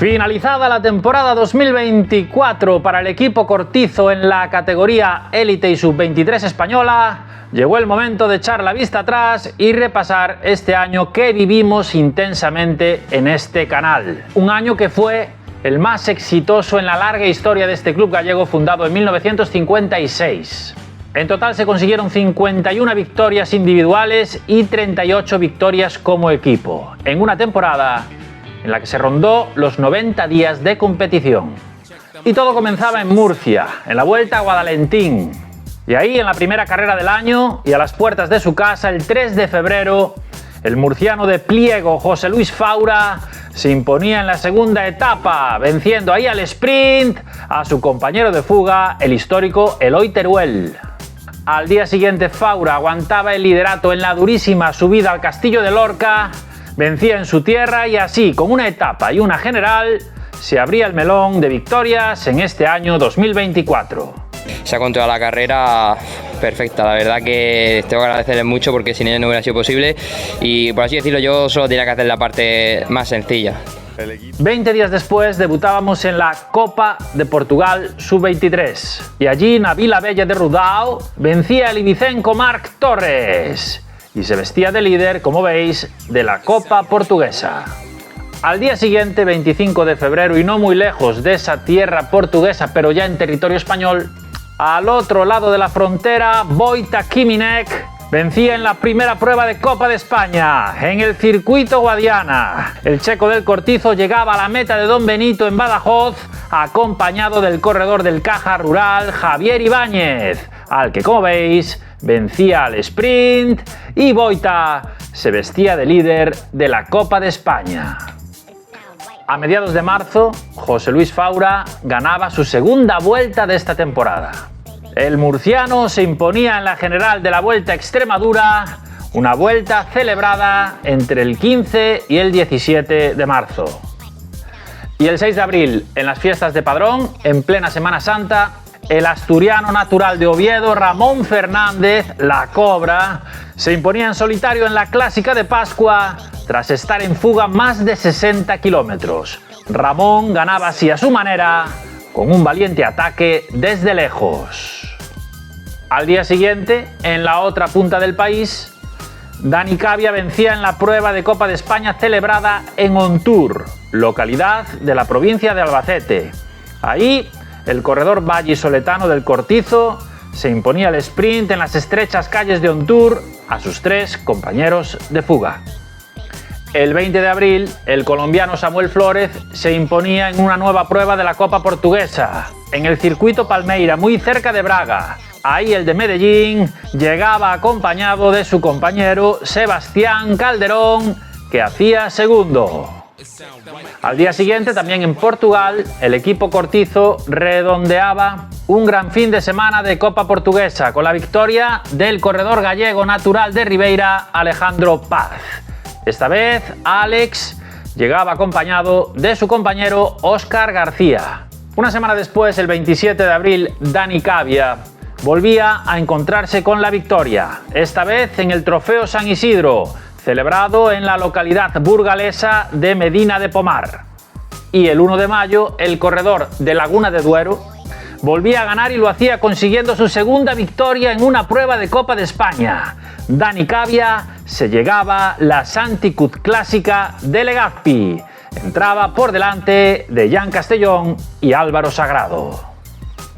Finalizada la temporada 2024 para el equipo Cortizo en la categoría élite y sub-23 española, llegó el momento de echar la vista atrás y repasar este año que vivimos intensamente en este canal. Un año que fue el más exitoso en la larga historia de este club gallego fundado en 1956. En total se consiguieron 51 victorias individuales y 38 victorias como equipo, en una temporada en la que se rondó los 90 días de competición. Y todo comenzaba en Murcia, en la Vuelta a Guadalentín. Y ahí, en la primera carrera del año y a las puertas de su casa, el 3 de febrero, el murciano de pliego José Luis Faura se imponía en la segunda etapa, venciendo ahí al sprint a su compañero de fuga, el histórico Eloi Teruel. Al día siguiente, Faura aguantaba el liderato en la durísima subida al Castillo de Lorca, vencía en su tierra y así, con una etapa y una general, se abría el melón de victorias en este año 2024. Se ha controlado la carrera perfecta, la verdad que tengo que agradecerles mucho porque sin ellos no hubiera sido posible y, por así decirlo, yo solo tenía que hacer la parte más sencilla. 20 días después debutábamos en la Copa de Portugal Sub-23 y allí Nabil Abella de Rudao vencía al ibicenco Marc Torres y se vestía de líder, como veis, de la Copa Portuguesa. Al día siguiente, 25 de febrero, y no muy lejos de esa tierra portuguesa, pero ya en territorio español, al otro lado de la frontera, Vojta Kiminek vencía en la primera prueba de Copa de España, en el circuito Guadiana. El checo del Cortizo llegaba a la meta de Don Benito en Badajoz, acompañado del corredor del Caja Rural, Javier Ibáñez, al que, como veis, vencía al sprint y Vojta se vestía de líder de la Copa de España. A mediados de marzo, José Luis Faura ganaba su segunda vuelta de esta temporada. El murciano se imponía en la general de la Vuelta a Extremadura, una vuelta celebrada entre el 15 y el 17 de marzo. Y el 6 de abril, en las fiestas de Padrón, en plena Semana Santa, el asturiano natural de Oviedo, Ramón Fernández, la Cobra, se imponía en solitario en la Clásica de Pascua tras estar en fuga más de 60 kilómetros. Ramón ganaba así a su manera, con un valiente ataque desde lejos. Al día siguiente, en la otra punta del país, Dani Cavia vencía en la prueba de Copa de España celebrada en Ontur, localidad de la provincia de Albacete. Ahí, el corredor vallisoletano del Cortizo se imponía el sprint en las estrechas calles de Ontur a sus tres compañeros de fuga. El 20 de abril, el colombiano Samuel Flórez se imponía en una nueva prueba de la Copa Portuguesa, en el circuito Palmeira, muy cerca de Braga. Ahí el de Medellín llegaba acompañado de su compañero Sebastián Calderón, que hacía segundo. Al día siguiente, también en Portugal, el equipo Cortizo redondeaba un gran fin de semana de Copa Portuguesa con la victoria del corredor gallego natural de Ribeira, Alejandro Paz. Esta vez, Alex llegaba acompañado de su compañero Óscar García. Una semana después, el 27 de abril, Dani Cavia volvía a encontrarse con la victoria, esta vez en el Trofeo San Isidro, celebrado en la localidad burgalesa de Medina de Pomar. Y el 1 de mayo, el corredor de Laguna de Duero volvía a ganar y lo hacía consiguiendo su segunda victoria en una prueba de Copa de España. Dani Cavia se llegaba la Santicut Clásica de Legazpi. Entraba por delante de Jan Castellón y Álvaro Sagrado.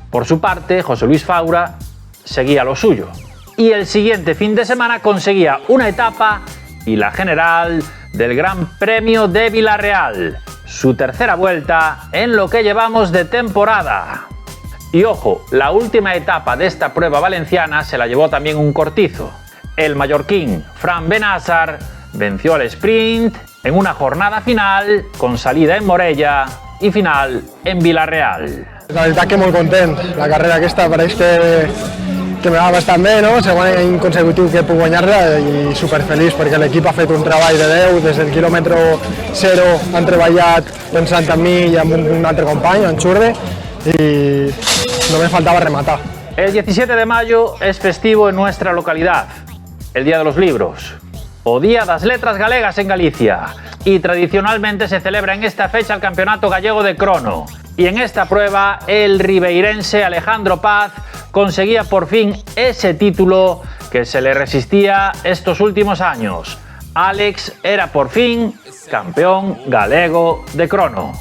Por su parte, José Luis Faura seguía lo suyo. Y el siguiente fin de semana conseguía una etapa y la general del Gran Premio de Villarreal, su tercera vuelta en lo que llevamos de temporada. Y ojo, la última etapa de esta prueba valenciana se la llevó también un cortizo. El mallorquín Fran Benazar venció al sprint en una jornada final con salida en Morella y final en Villarreal. La veritat que molt content, la carrera aquesta pareix que me va bastant bé, no? Segon any consecutiu que puc guanyar-la i superfeliç perquè l'equip ha fet un treball de 10, des del quilòmetre 0 han treballat pensant en mi i en un altre company, en Xurde, y no me faltaba rematar. El 17 de mayo es festivo en nuestra localidad, el Día de los Libros. o Día das Letras Galegas en Galicia, y tradicionalmente se celebra en esta fecha el Campeonato Gallego de Crono. Y en esta prueba el ribeirense Alejandro Paz conseguía por fin ese título que se le resistía estos últimos años. Alex era por fin campeón galego de crono.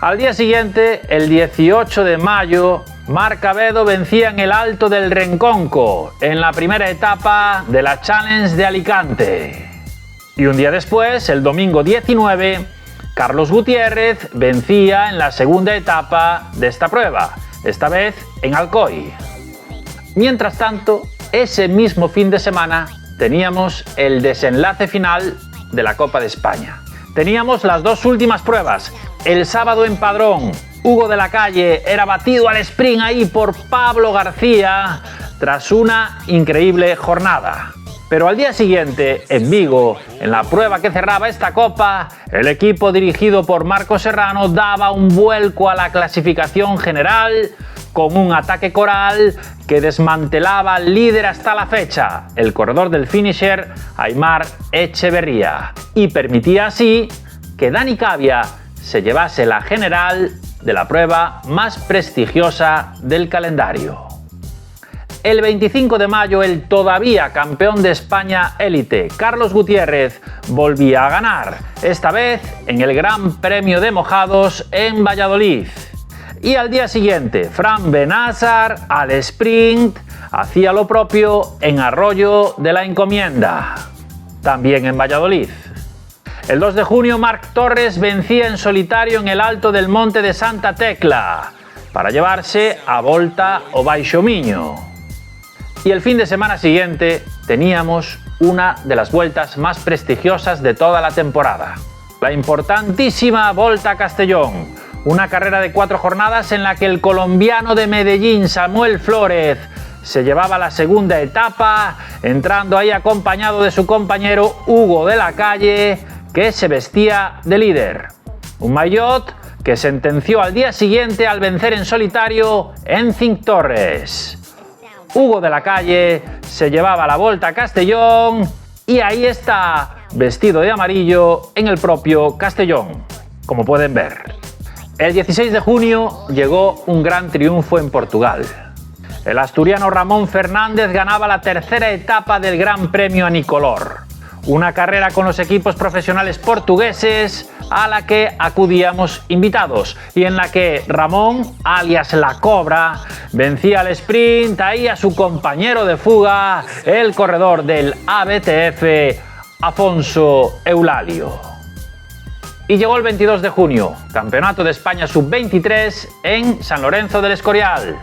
Al día siguiente, el 18 de mayo, Marc Abedo vencía en el Alto del Renconco, en la primera etapa de la Challenge de Alicante. Y un día después, el domingo 19, Carlos Gutiérrez vencía en la segunda etapa de esta prueba, esta vez en Alcoy. Mientras tanto, ese mismo fin de semana teníamos el desenlace final de la Copa de España. Teníamos las dos últimas pruebas. El sábado en Padrón, Hugo de la Calle era batido al sprint ahí por Pablo García tras una increíble jornada. Pero al día siguiente, en Vigo, en la prueba que cerraba esta Copa, el equipo dirigido por Marco Serrano daba un vuelco a la clasificación general con un ataque coral que desmantelaba al líder hasta la fecha, el corredor del finisher Aimar Echeverría, y permitía así que Dani Cavia se llevase la general de la prueba más prestigiosa del calendario. El 25 de mayo, el todavía campeón de España élite, Carlos Gutiérrez, volvía a ganar, esta vez en el Gran Premio de Mojados en Valladolid. Y al día siguiente, Fran Benazar, al sprint, hacía lo propio en Arroyo de la Encomienda, también en Valladolid. El 2 de junio, Marc Torres vencía en solitario en el Alto del Monte de Santa Tecla, para llevarse a Volta o Baixo Miño. Y el fin de semana siguiente teníamos una de las vueltas más prestigiosas de toda la temporada, la importantísima Volta a Castellón, una carrera de 4 jornadas en la que el colombiano de Medellín, Samuel Flórez, se llevaba la segunda etapa, entrando ahí acompañado de su compañero Hugo de la Calle, que se vestía de líder. Un maillot que sentenció al día siguiente al vencer en solitario Encinc Torres. Hugo de la Calle se llevaba la Volta a Castellón y ahí está, vestido de amarillo en el propio Castellón, como pueden ver. El 16 de junio llegó un gran triunfo en Portugal. El asturiano Ramón Fernández ganaba la tercera etapa del Gran Premio Anicolor, una carrera con los equipos profesionales portugueses a la que acudíamos invitados y en la que Ramón, alias La Cobra, vencía al sprint ahí a su compañero de fuga, el corredor del ABTF, Afonso Eulalio. Y llegó el 22 de junio, Campeonato de España Sub-23 en San Lorenzo del Escorial.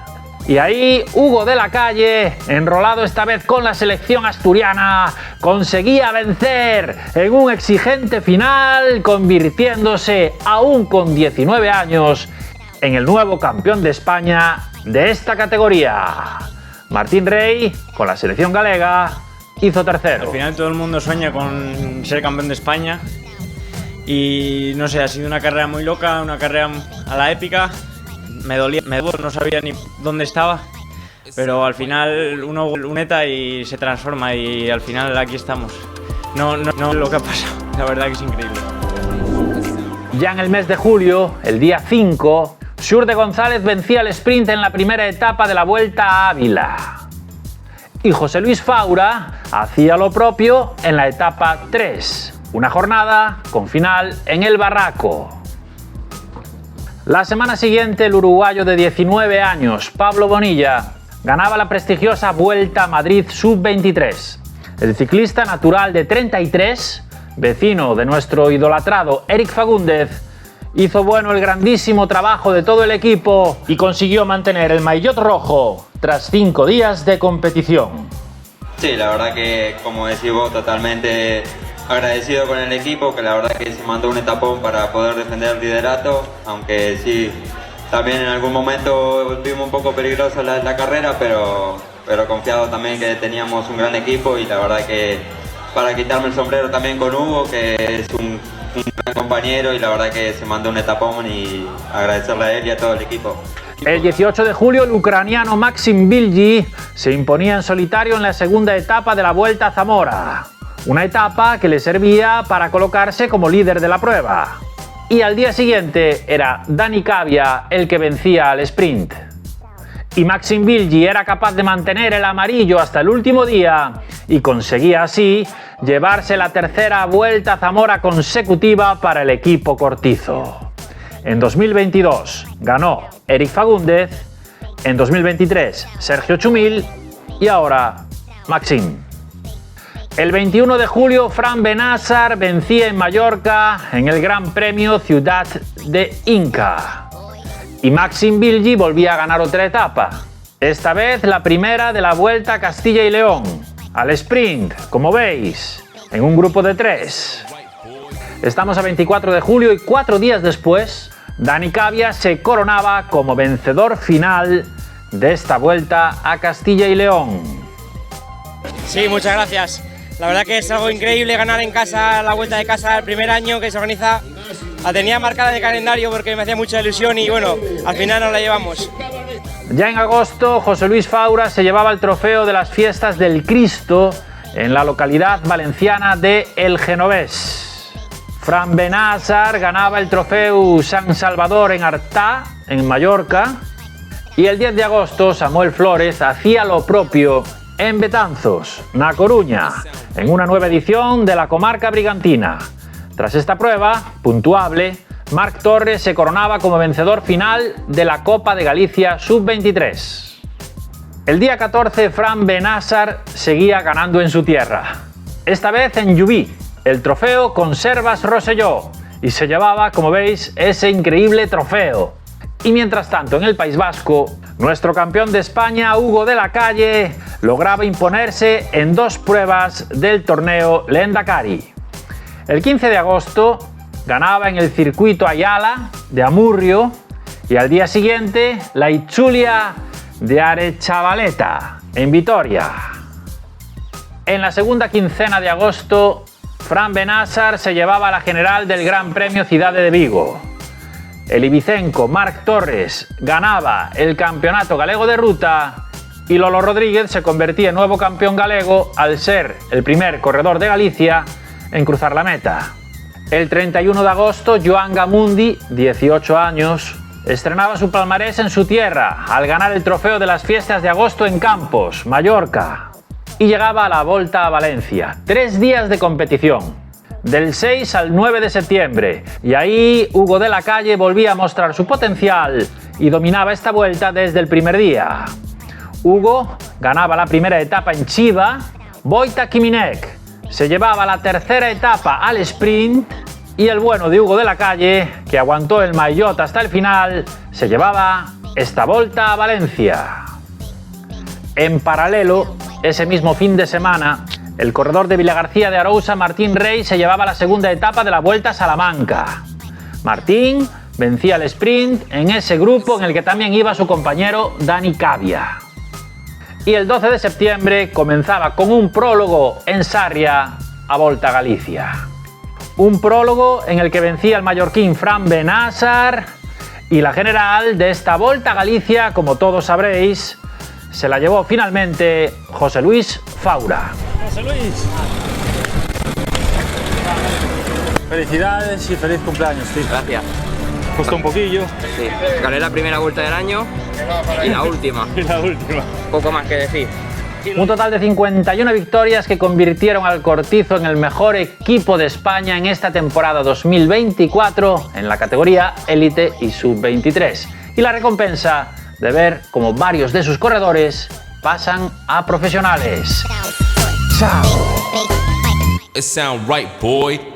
Y ahí Hugo de la Calle, enrolado esta vez con la selección asturiana, conseguía vencer en un exigente final, convirtiéndose, aún con 19 años, en el nuevo campeón de España de esta categoría. Martín Rey, con la selección galega, hizo tercero. Al final todo el mundo sueña con ser campeón de España. Y no sé, ha sido una carrera muy loca, una carrera a la épica. Me dolía, no sabía ni dónde estaba, pero al final uno meta y se transforma y al final aquí estamos. No lo que ha pasado, la verdad que es increíble. Ya en el mes de julio, el día 5, Xur de González vencía el sprint en la primera etapa de la Vuelta a Ávila. Y José Luis Faura hacía lo propio en la etapa 3. Una jornada con final en el Barraco. La semana siguiente, el uruguayo de 19 años, Pablo Bonilla, ganaba la prestigiosa Vuelta a Madrid Sub-23. El ciclista natural de 33, vecino de nuestro idolatrado Eric Fagúndez, hizo bueno el grandísimo trabajo de todo el equipo y consiguió mantener el maillot rojo tras 5 días de competición. Sí, la verdad que, como decís vos, totalmente agradecido con el equipo, que la verdad que se mandó un etapón para poder defender el liderato, aunque sí, también en algún momento estuvimos un poco peligrosos la carrera, pero confiado también que teníamos un gran equipo y la verdad que para quitarme el sombrero también con Hugo, que es un gran compañero y la verdad que se mandó un etapón y agradecerle a él y a todo el equipo. El 18 de julio, el ucraniano Maxim Bilgi se imponía en solitario en la segunda etapa de la Vuelta a Zamora. Una etapa que le servía para colocarse como líder de la prueba. Y al día siguiente era Dani Cavia el que vencía al sprint. Y Maxim Bilgi era capaz de mantener el amarillo hasta el último día y conseguía así llevarse la tercera Vuelta a Zamora consecutiva para el equipo Cortizo. En 2022 ganó Eric Fagúndez, en 2023 Sergio Chumil y ahora Maxim. El 21 de julio Fran Benassar vencía en Mallorca en el Gran Premio Ciudad de Inca. Y Maxim Bilgi volvía a ganar otra etapa, esta vez la primera de la Vuelta a Castilla y León, al sprint, como veis, en un grupo de 3. Estamos a 24 de julio y 4 días después, Dani Cavia se coronaba como vencedor final de esta Vuelta a Castilla y León. Sí, muchas gracias. La verdad que es algo increíble ganar en casa la Vuelta de Casa el primer año que se organiza. La tenía marcada de calendario porque me hacía mucha ilusión y bueno, al final nos la llevamos. Ya en agosto, José Luis Faura se llevaba el trofeo de las Fiestas del Cristo en la localidad valenciana de El Genovés. Fran Benassar ganaba el trofeo San Salvador en Artà, en Mallorca. Y el 10 de agosto, Samuel Flores hacía lo propio en Betanzos, na Coruña, en una nueva edición de la comarca brigantina. Tras esta prueba, puntuable, Marc Torres se coronaba como vencedor final de la Copa de Galicia Sub-23. El día 14, Fran Benassar seguía ganando en su tierra. Esta vez en Llubí, el trofeo Conservas Rosselló, y se llevaba, como veis, ese increíble trofeo. Y mientras tanto, en el País Vasco, nuestro campeón de España, Hugo de la Calle, lograba imponerse en 2 pruebas del torneo Lehendakari. El 15 de agosto ganaba en el circuito Ayala de Amurrio y al día siguiente la Itzulia de Arechavaleta en Vitoria. En la segunda quincena de agosto, Fran Benassar se llevaba la general del Gran Premio Cidade de Vigo. El ibicenco Marc Torres ganaba el campeonato galego de ruta y Lolo Rodríguez se convertía en nuevo campeón galego al ser el primer corredor de Galicia en cruzar la meta. El 31 de agosto, Joan Gamundi, 18 años, estrenaba su palmarés en su tierra al ganar el trofeo de las Fiestas de Agosto en Campos, Mallorca. Y llegaba a la Volta a Valencia, 3 días de competición, del 6 al 9 de septiembre. Y ahí Hugo de la Calle volvía a mostrar su potencial y dominaba esta vuelta desde el primer día. Hugo ganaba la primera etapa en Chiva, Wojtek Kiminek se llevaba la tercera etapa al sprint y el bueno de Hugo de la Calle, que aguantó el maillot hasta el final, se llevaba esta Volta a Valencia. En paralelo, ese mismo fin de semana, el corredor de Vilagarcía de Arousa, Martín Rey, se llevaba la segunda etapa de la Vuelta a Salamanca. Martín vencía el sprint en ese grupo en el que también iba su compañero Dani Cavia. Y el 12 de septiembre comenzaba con un prólogo en Sarria a Volta a Galicia. Un prólogo en el que vencía el mallorquín Fran Benassar y la general de esta Volta a Galicia, como todos sabréis, se la llevó finalmente José Luis Faura. José Luis. Felicidades y feliz cumpleaños, tío. Gracias. Costó un poquillo. Sí, gané la primera vuelta del año y la última. Y la última. Poco más que decir. Un total de 51 victorias que convirtieron al Cortizo en el mejor equipo de España en esta temporada 2024 en la categoría Élite y Sub-23. Y la recompensa de ver cómo varios de sus corredores pasan a profesionales. ¡Chao! It sound right, boy.